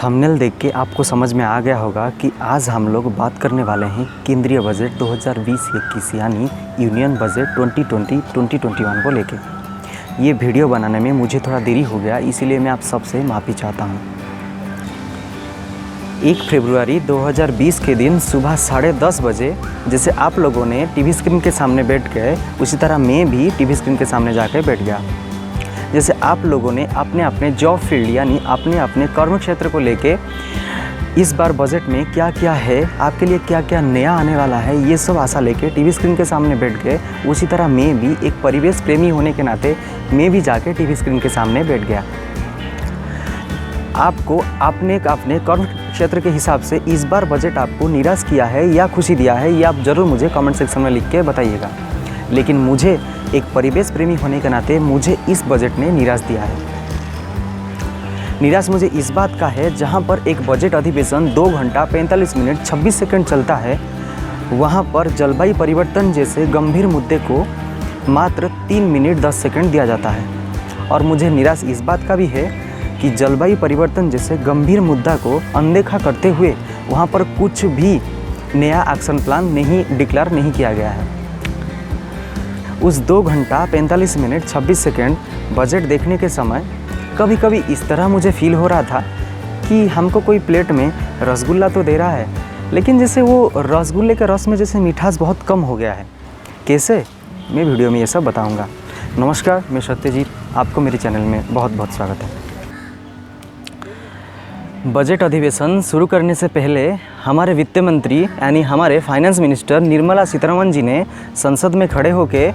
Thumbnail देख के आपको समझ में आ गया होगा कि आज हम लोग बात करने वाले हैं केंद्रीय बजट 2020-21 यानी यूनियन बजट 2020-2021 को लेके। ये वीडियो बनाने में मुझे थोड़ा देरी हो गया, इसीलिए मैं आप सबसे माफ़ी चाहता हूँ। 1 फरवरी 2020 के दिन सुबह 10:30 बजे जैसे आप लोगों ने टीवी स्क्रीन के सामने बैठ गए, उसी तरह मैं भी टीवी स्क्रीन के सामने जाकर बैठ गया। जैसे आप लोगों ने अपने अपने जॉब फील्ड यानी अपने अपने कर्म क्षेत्र को लेके इस बार बजट में क्या क्या है, आपके लिए क्या क्या नया आने वाला है, ये सब आशा लेके टीवी स्क्रीन के सामने बैठ गए, उसी तरह मैं भी एक परिवेश प्रेमी होने के नाते मैं भी जाके टीवी स्क्रीन के सामने बैठ गया। आपको अपने कर्म क्षेत्र के हिसाब से इस बार बजट आपको निराश किया है या खुशी दिया है, ये आप ज़रूर मुझे कमेंट सेक्शन में लिख के बताइएगा। लेकिन मुझे एक परिवेश प्रेमी होने के नाते मुझे इस बजट ने निराश दिया है। निराश मुझे इस बात का है, जहां पर एक बजट अधिवेशन 2 घंटा 45 मिनट 26 सेकंड चलता है, वहां पर जलवायु परिवर्तन जैसे गंभीर मुद्दे को मात्र 3 मिनट 10 सेकंड दिया जाता है। और मुझे निराश इस बात का भी है कि जलवायु परिवर्तन जैसे गंभीर मुद्दा को अनदेखा करते हुए वहाँ पर कुछ भी नया एक्शन प्लान डिक्लेयर नहीं किया गया है। उस 2 घंटा 45 मिनट 26 सेकंड बजट देखने के समय कभी कभी इस तरह मुझे फील हो रहा था कि हमको कोई प्लेट में रसगुल्ला तो दे रहा है, लेकिन जैसे वो रसगुल्ले के रस में जैसे मिठास बहुत कम हो गया है। कैसे, मैं वीडियो में ये सब बताऊंगा। नमस्कार, मैं सत्यजीत, आपको मेरे चैनल में बहुत बहुत स्वागत है। बजट अधिवेशन शुरू करने से पहले हमारे वित्त मंत्री यानी हमारे फाइनेंस मिनिस्टर निर्मला सीतारमण जी ने संसद में खड़े होकर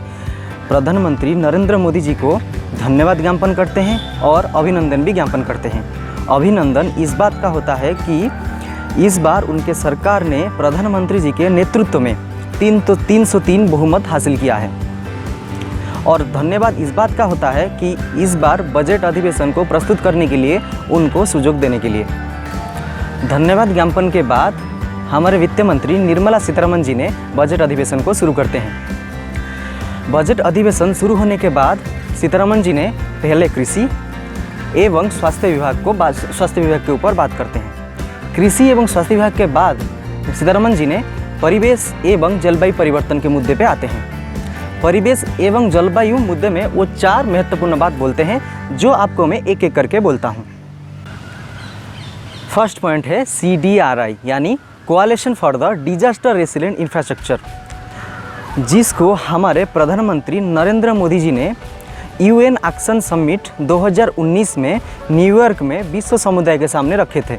प्रधानमंत्री नरेंद्र मोदी जी को धन्यवाद ज्ञापन करते हैं और अभिनंदन भी ज्ञापन करते हैं। अभिनंदन इस बात का होता है कि इस बार उनके सरकार ने प्रधानमंत्री जी के नेतृत्व में 303 बहुमत हासिल किया है। और धन्यवाद इस बात का होता है कि इस बार बजट अधिवेशन को प्रस्तुत करने के लिए उनको सुयोग देने के लिए। धन्यवाद ज्ञापन के बाद हमारे वित्त मंत्री निर्मला सीतारमण जी ने बजट अधिवेशन को शुरू करते हैं। बजट अधिवेशन शुरू होने के बाद सीतारमण जी ने पहले कृषि एवं स्वास्थ्य विभाग के ऊपर बात करते हैं। कृषि एवं स्वास्थ्य विभाग के बाद सीतारमण जी ने परिवेश एवं जलवायु परिवर्तन के मुद्दे पे आते हैं। परिवेश एवं जलवायु मुद्दे में वो 4 महत्वपूर्ण बात बोलते हैं, जो आपको मैं एक एक करके बोलता हूँ। फर्स्ट पॉइंट है CDRI यानी coalition for the disaster resilient infrastructure, जिसको हमारे प्रधानमंत्री नरेंद्र मोदी जी ने UN एक्शन समिट 2019 में न्यूयॉर्क में विश्व समुदाय के सामने रखे थे।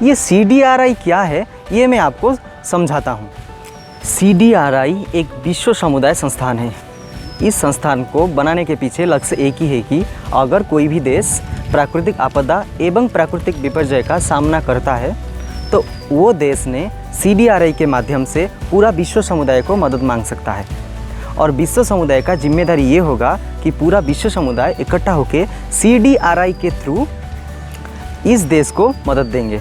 ये CDRI क्या है, ये मैं आपको समझाता हूँ। CDRI एक विश्व समुदाय संस्थान है। इस संस्थान को बनाने के पीछे लक्ष्य एक ही है कि अगर कोई भी देश प्राकृतिक आपदा एवं प्राकृतिक विपर्यय का सामना करता है तो वो देश ने CDRI के माध्यम से पूरा विश्व समुदाय को मदद मांग सकता है। और विश्व समुदाय का जिम्मेदारी ये होगा कि पूरा विश्व समुदाय इकट्ठा होकर CDRI के थ्रू इस देश को मदद देंगे।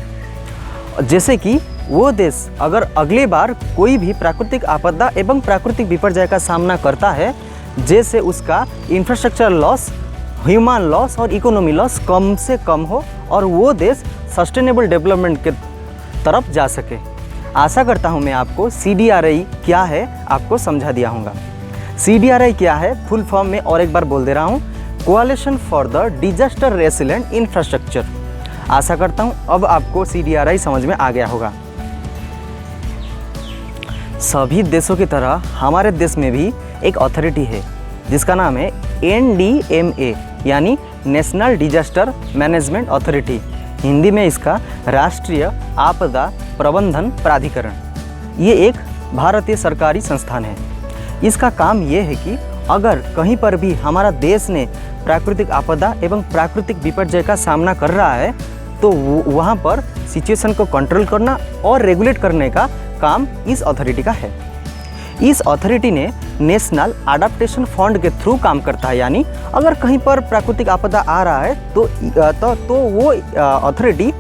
जैसे कि वो देश अगर अगली बार कोई भी प्राकृतिक आपदा एवं प्राकृतिक विपर्यय का सामना करता है, जैसे उसका इंफ्रास्ट्रक्चर लॉस, ह्यूमन लॉस और इकोनॉमी लॉस कम से कम हो और वो देश सस्टेनेबल डेवलपमेंट के तरफ जा सके। आशा करता हूँ मैं आपको CDRI क्या है आपको समझा दिया होगा। CDRI क्या है फुल फॉर्म में और एक बार बोल दे रहा हूँ, coalition for the disaster resilient infrastructure. आशा करता हूँ अब आपको CDRI समझ में आ गया होगा। सभी देशों की तरह हमारे देश में भी एक अथॉरिटी है जिसका नाम है NDMA यानी national disaster management authority. Hindi में इसका राष्ट्रीय आपदा प्रबंधन प्राधिकरण। ये एक भारतीय सरकारी संस्थान है। इसका काम ये है कि अगर कहीं पर भी हमारा देश ने प्राकृतिक आपदा एवं प्राकृतिक विपर्यय का सामना कर रहा है तो वहाँ पर सिचुएशन को कंट्रोल करना और रेगुलेट करने का काम इस अथॉरिटी का है। इस अथॉरिटी ने नेशनल अडेप्टेशन फंड के थ्रू काम करता है, यानी अगर कहीं पर प्राकृतिक आपदा आ रहा है तो वो अथॉरिटी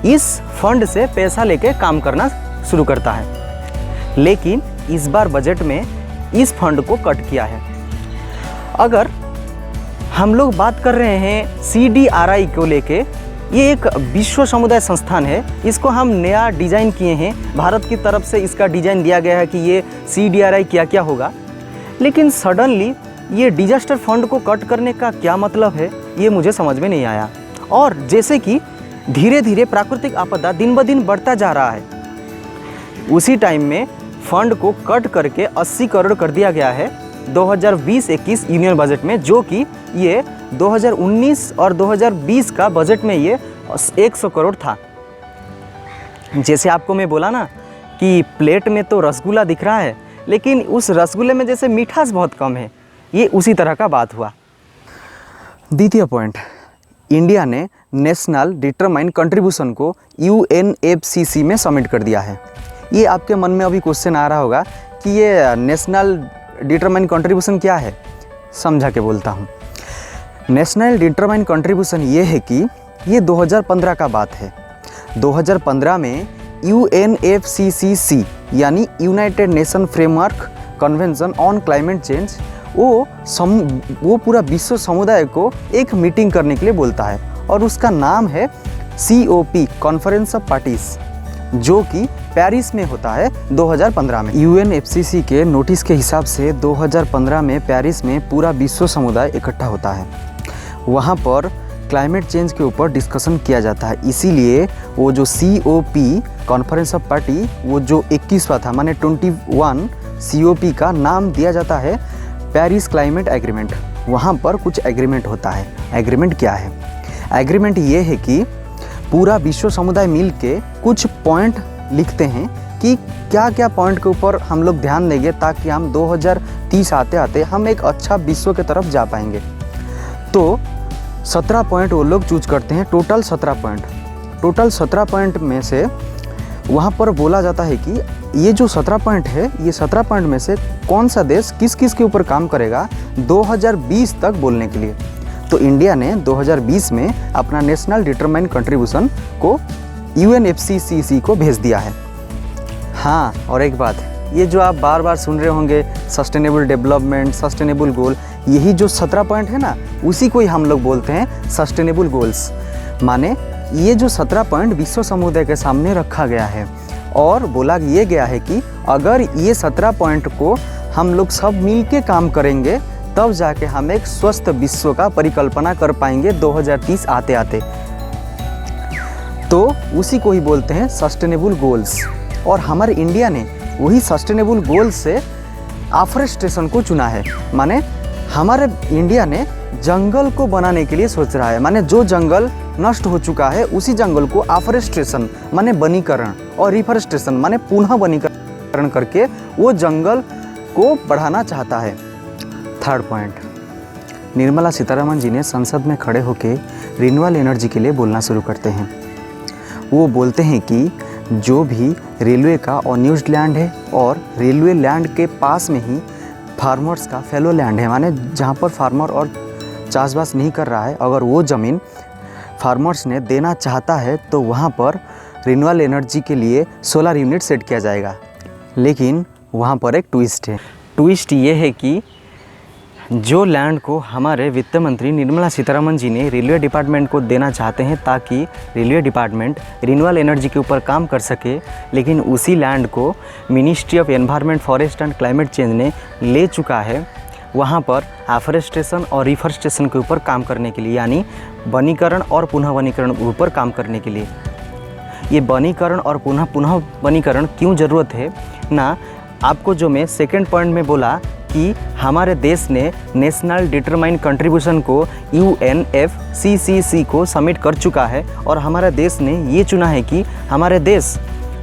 इस फंड से पैसा लेके काम करना शुरू करता है। लेकिन इस बार बजट में इस फंड को कट किया है। अगर हम लोग बात कर रहे हैं CDRI को लेके ये एक विश्व समुदाय संस्थान है, इसको हम नया डिज़ाइन किए हैं, भारत की तरफ से इसका डिज़ाइन दिया गया है कि ये CDRI क्या क्या होगा। लेकिन सडनली ये डिजास्टर फंड को कट करने का क्या मतलब है, ये मुझे समझ में नहीं आया। और जैसे कि धीरे धीरे प्राकृतिक आपदा दिन ब दिन बढ़ता जा रहा है, उसी टाइम में फंड को कट करके 80 करोड़ कर दिया गया है 2020-21 यूनियन बजट में, जो कि ये 2019 और 2020 का बजट में ये 100 करोड़ था। जैसे आपको मैं बोला ना कि प्लेट में तो रसगुल्ला दिख रहा है, लेकिन उस रसगुल्ले में जैसे मिठास बहुत कम है, ये उसी तरह का बात हुआ। द्वितीय पॉइंट, इंडिया ने नेशनल डिटरमाइंड कंट्रीब्यूशन को UNFCCC में सबमिट कर दिया है। ये आपके मन में अभी क्वेश्चन आ रहा होगा कि ये नेशनल डिटरमाइंड कंट्रीब्यूशन क्या है, समझा के बोलता हूँ। नेशनल डिटरमाइंड कंट्रीब्यूशन ये है कि ये 2015 का बात है। 2015 में UNFCCC यानी United nation framework convention on climate change वो पूरा विश्व समुदाय को एक मीटिंग करने के लिए बोलता है, और उसका नाम है COP कॉन्फ्रेंस ऑफ पार्टीज, जो कि पेरिस में होता है 2015 में। UNFCCC के नोटिस के हिसाब से 2015 में पेरिस में पूरा विश्व समुदाय इकट्ठा होता है। वहाँ पर क्लाइमेट चेंज के ऊपर डिस्कशन किया जाता है। इसीलिए वो जो COP कॉन्फ्रेंस ऑफ पार्टी वो जो 21वां था, माने 21 COP का नाम दिया जाता है पेरिस क्लाइमेट एग्रीमेंट। वहाँ पर कुछ एग्रीमेंट होता है। एग्रीमेंट क्या है? एग्रीमेंट ये है कि पूरा विश्व समुदाय मिल के कुछ पॉइंट लिखते हैं कि क्या क्या पॉइंट के ऊपर हम लोग ध्यान देंगे ताकि हम 2030 आते आते हम एक अच्छा विश्व के तरफ जा पाएंगे। तो 17 पॉइंट वो लोग चूज करते हैं, टोटल 17 पॉइंट में से वहाँ पर बोला जाता है कि ये जो 17 पॉइंट है, ये 17 पॉइंट में से कौन सा देश किस किस के ऊपर काम करेगा 2020 तक बोलने के लिए। तो इंडिया ने 2020 में अपना नेशनल डिटरमाइंड कंट्रीब्यूशन को UNFCCC को भेज दिया है। हाँ, और एक बात, ये जो आप बार बार सुन रहे होंगे सस्टेनेबल डेवलपमेंट, सस्टेनेबल गोल, यही जो 17 पॉइंट है ना, उसी को ही हम लोग बोलते हैं सस्टेनेबल गोल्स। माने ये जो 17 पॉइंट विश्व समुदाय के सामने रखा गया है और बोला ये गया है कि अगर ये 17 पॉइंट को हम लोग सब मिल के काम करेंगे तब जाके हम एक स्वस्थ विश्व का परिकल्पना कर पाएंगे 2030 आते आते। तो उसी को ही बोलते हैं सस्टेनेबल गोल्स। और हमारे इंडिया ने वही सस्टेनेबल गोल्स से एफॉरेस्टेशन को चुना है। माने हमारे इंडिया ने जंगल को बनाने के लिए सोच रहा है। माने जो जंगल नष्ट हो चुका है उसी जंगल को एफॉरेस्टेशन माने वनीकरण और रिफॉरेस्टेशन माने पुनः वनीकरण करके वो जंगल को बढ़ाना चाहता है। थर्ड पॉइंट, निर्मला सीतारमण जी ने संसद में खड़े होकर रिन्यूएबल एनर्जी के लिए बोलना शुरू करते हैं। वो बोलते हैं कि जो भी रेलवे का अनयूज्ड लैंड है और रेलवे लैंड के पास में ही फार्मर्स का फेलो लैंड है, माने जहाँ पर फार्मर और चाषबास नहीं कर रहा है, अगर वो ज़मीन फार्मर्स ने देना चाहता है तो वहाँ पर रिन्यूएबल एनर्जी के लिए सोलर यूनिट सेट किया जाएगा। लेकिन वहाँ पर एक ट्विस्ट है। ट्विस्ट ये है कि जो लैंड को हमारे वित्त मंत्री निर्मला सीतारमण जी ने रेलवे डिपार्टमेंट को देना चाहते हैं ताकि रेलवे डिपार्टमेंट रिन्यूएबल एनर्जी के ऊपर काम कर सके, लेकिन उसी लैंड को ministry of environment, forest and climate change ने ले चुका है वहाँ पर एफॉरेस्टेशन और रिफॉरेस्टेशन के ऊपर काम करने के लिए, यानी वनीकरण और पुनः वनीकरण के ऊपर काम करने के लिए। ये वनीकरण और पुनः वनीकरण क्यों ज़रूरत है ना, आपको जो मैं सेकंड पॉइंट में बोला कि हमारे देश ने नेशनल डिटरमाइंड कंट्रीब्यूशन को UNFCCC को सबमिट कर चुका है और हमारे देश ने ये चुना है कि हमारे देश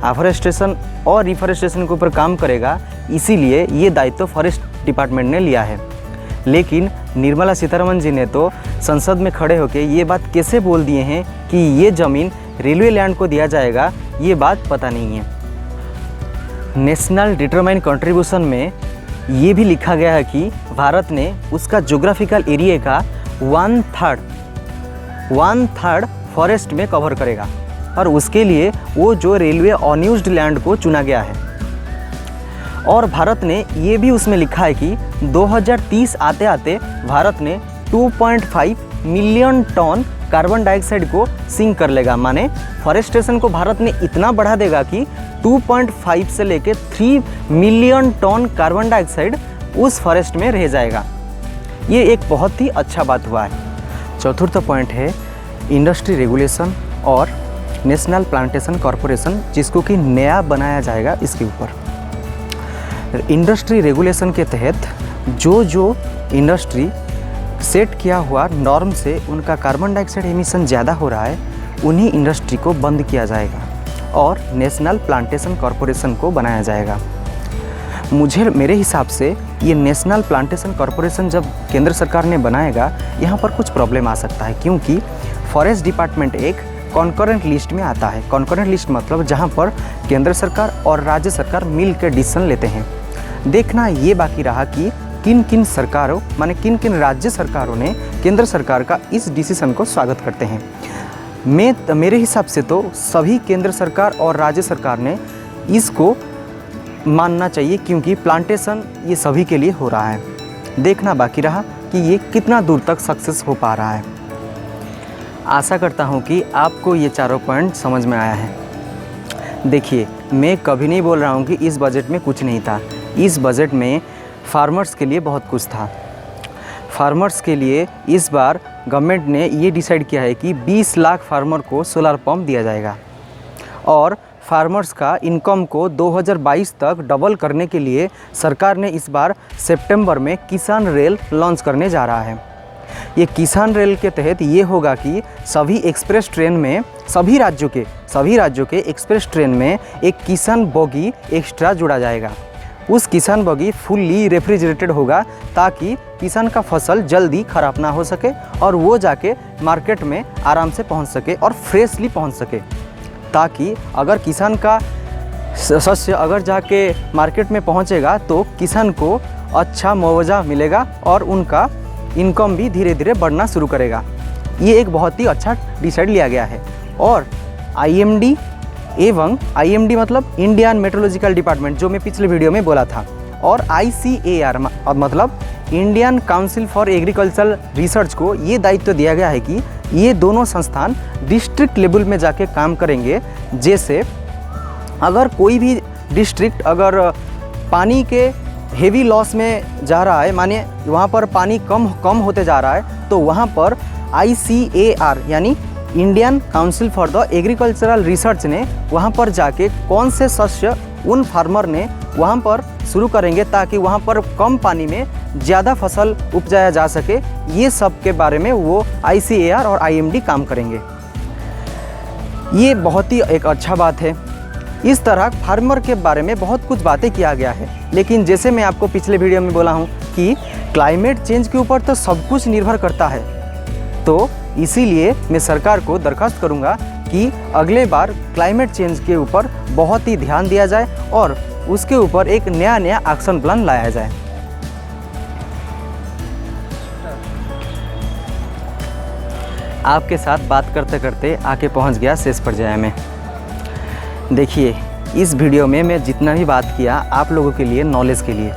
एफॉरेस्टेशन और रिफॉरेस्टेशन के ऊपर काम करेगा, इसीलिए ये दायित्व फॉरेस्ट डिपार्टमेंट ने लिया है। लेकिन निर्मला सीतारमण जी ने तो संसद में खड़े होकर ये बात कैसे बोल दिए हैं कि ये ज़मीन रेलवे लैंड को दिया जाएगा, ये बात पता नहीं है। नेशनल डिटरमाइंड कंट्रीब्यूशन में ये भी लिखा गया है कि भारत ने उसका ज्योग्राफिकल एरिया का 1/3 फॉरेस्ट में कवर करेगा और उसके लिए वो जो रेलवे अनयूज्ड लैंड को चुना गया है। और भारत ने ये भी उसमें लिखा है कि 2030 आते आते भारत ने 2.5 मिलियन टन कार्बन डाइऑक्साइड को सिंक कर लेगा। माने फॉरेस्टेशन को भारत ने इतना बढ़ा देगा कि 2.5 से लेके 3 मिलियन टन कार्बन डाइऑक्साइड उस फॉरेस्ट में रह जाएगा। ये एक बहुत ही अच्छा बात हुआ है। चौथा पॉइंट है इंडस्ट्री रेगुलेशन और नेशनल प्लांटेशन कॉरपोरेशन, जिसको कि नया बनाया जाएगा। इसके ऊपर इंडस्ट्री रेगुलेशन के तहत जो इंडस्ट्री सेट किया हुआ नॉर्म से उनका कार्बन डाइऑक्साइड एमिशन ज़्यादा हो रहा है, उन्हीं इंडस्ट्री को बंद किया जाएगा और नेशनल प्लांटेशन कॉरपोरेशन को बनाया जाएगा। मेरे हिसाब से ये नेशनल प्लांटेशन कॉरपोरेशन जब केंद्र सरकार ने बनाएगा, यहाँ पर कुछ प्रॉब्लम आ सकता है, क्योंकि फॉरेस्ट डिपार्टमेंट एक कॉन्करेंट लिस्ट में आता है। कॉन्करेंट लिस्ट मतलब जहाँ पर केंद्र सरकार और राज्य सरकार मिल कर डिसीजन लेते हैं। देखना ये बाकी रहा कि किन किन सरकारों माने किन किन राज्य सरकारों ने केंद्र सरकार का इस डिसीजन को स्वागत करते हैं। मेरे हिसाब से तो सभी केंद्र सरकार और राज्य सरकार ने इसको मानना चाहिए, क्योंकि प्लांटेशन ये सभी के लिए हो रहा है। देखना बाकी रहा कि ये कितना दूर तक सक्सेस हो पा रहा है। आशा करता हूँ कि आपको ये चारों पॉइंट समझ में आया है। देखिए, मैं कभी नहीं बोल रहा हूँ कि इस बजट में कुछ नहीं था। इस बजट में फार्मर्स के लिए बहुत कुछ था। फार्मर्स के लिए इस बार गवर्नमेंट ने ये डिसाइड किया है कि 20 लाख फार्मर को सोलर पंप दिया जाएगा और फार्मर्स का इनकम को 2022 तक डबल करने के लिए सरकार ने इस बार सितंबर में किसान रेल लॉन्च करने जा रहा है। ये किसान रेल के तहत ये होगा कि सभी एक्सप्रेस ट्रेन में सभी राज्यों के एक्सप्रेस ट्रेन में एक किसान बोगी एक्स्ट्रा जुड़ा जाएगा। उस किसान बोगी फुल्ली रेफ्रिजरेटेड होगा, ताकि किसान का फसल जल्दी ख़राब ना हो सके और वो जाके मार्केट में आराम से पहुंच सके और फ्रेशली पहुंच सके, ताकि अगर किसान का शस्य अगर जाके मार्केट में पहुंचेगा तो किसान को अच्छा मुआवजा मिलेगा और उनका इनकम भी धीरे धीरे बढ़ना शुरू करेगा। ये एक बहुत ही अच्छा डिसाइड लिया गया है। और IMD मतलब इंडियन मेट्रोलॉजिकल डिपार्टमेंट, जो मैं पिछले वीडियो में बोला था, और ICAR मतलब Indian council for agricultural research को ये दायित्व दिया गया है कि ये दोनों संस्थान डिस्ट्रिक्ट लेवल में जाके काम करेंगे। जैसे अगर कोई भी डिस्ट्रिक्ट अगर पानी के हेवी लॉस में जा रहा है, माने वहाँ पर पानी कम होते जा रहा है, तो वहाँ पर ICAR यानी Indian council for the agricultural research ने वहाँ पर जाके कौन से शस्य उन फार्मर ने वहाँ पर शुरू करेंगे ताकि वहाँ पर कम पानी में ज़्यादा फसल उपजाया जा सके, ये सब के बारे में वो ICAR और IMD काम करेंगे। ये बहुत ही एक अच्छा बात है। इस तरह फार्मर के बारे में बहुत कुछ बातें किया गया है, लेकिन जैसे मैं आपको पिछले वीडियो में बोला हूँ कि क्लाइमेट चेंज के ऊपर तो सब कुछ निर्भर करता है। तो इसीलिए मैं सरकार को दरख्वास्त करूँगा कि अगले बार क्लाइमेट चेंज के ऊपर बहुत ही ध्यान दिया जाए और उसके ऊपर एक नया एक्शन प्लान लाया जाए। आपके साथ बात करते करते आके पहुंच गया शेष पर्याय में। देखिए, इस वीडियो में मैं जितना भी बात किया आप लोगों के लिए, नॉलेज के लिए,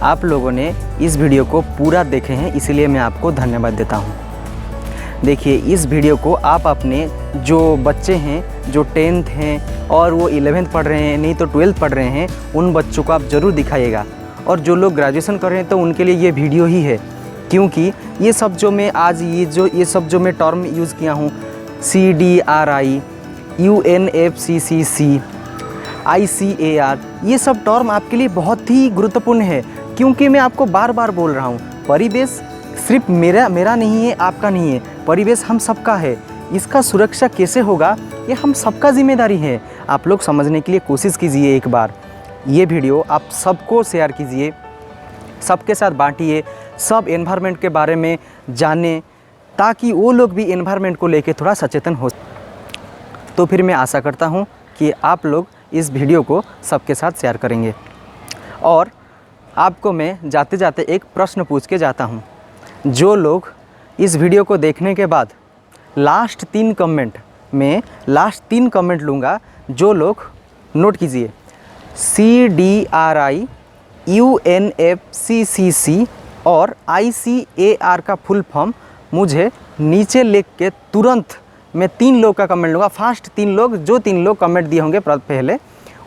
आप लोगों ने इस वीडियो को पूरा देखे हैं, इसलिए मैं आपको धन्यवाद देता हूं। देखिए, इस वीडियो को आप अपने जो बच्चे हैं जो 10th हैं और वो 11th पढ़ रहे हैं, नहीं तो 12th पढ़ रहे हैं, उन बच्चों को आप ज़रूर दिखाइएगा। और जो लोग ग्रेजुएशन कर रहे हैं तो उनके लिए ये वीडियो ही है, क्योंकि ये सब जो मैं आज ये सब जो मैं टर्म यूज़ किया हूँ, CDRI, UNFCCC, ICAR, ये सब टर्म आपके लिए बहुत ही गुरुत्वपूर्ण है, क्योंकि मैं आपको बार बार बोल रहा हूँ, परिवेश सिर्फ मेरा नहीं है, आपका नहीं है, परिवेश हम सबका है। इसका सुरक्षा कैसे होगा ये हम सबका जिम्मेदारी है। आप लोग समझने के लिए कोशिश कीजिए। एक बार ये वीडियो आप सबको शेयर कीजिए, सबके साथ बांटिए, सब एनवायरनमेंट के बारे में जाने, ताकि वो लोग भी एनवायरनमेंट को लेके थोड़ा सचेतन हो। तो फिर मैं आशा करता हूँ कि आप लोग इस वीडियो को सबके साथ शेयर करेंगे। और आपको मैं जाते जाते एक प्रश्न पूछ के जाता हूँ। जो लोग इस वीडियो को देखने के बाद लास्ट 3 कमेंट लूँगा, जो लोग नोट कीजिए CDRI, UNFCCC और ICAR का फुल फॉर्म मुझे नीचे लिख के तुरंत मैं 3 लोग का कमेंट लूँगा। फर्स्ट 3 लोग, जो 3 लोग कमेंट दिए होंगे पहले,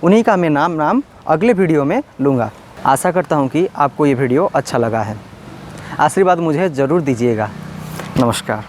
उन्हीं का मैं नाम अगले वीडियो में लूँगा। आशा करता हूँ कि आपको ये वीडियो अच्छा लगा है। आशीर्वाद मुझे ज़रूर दीजिएगा। नमस्कार।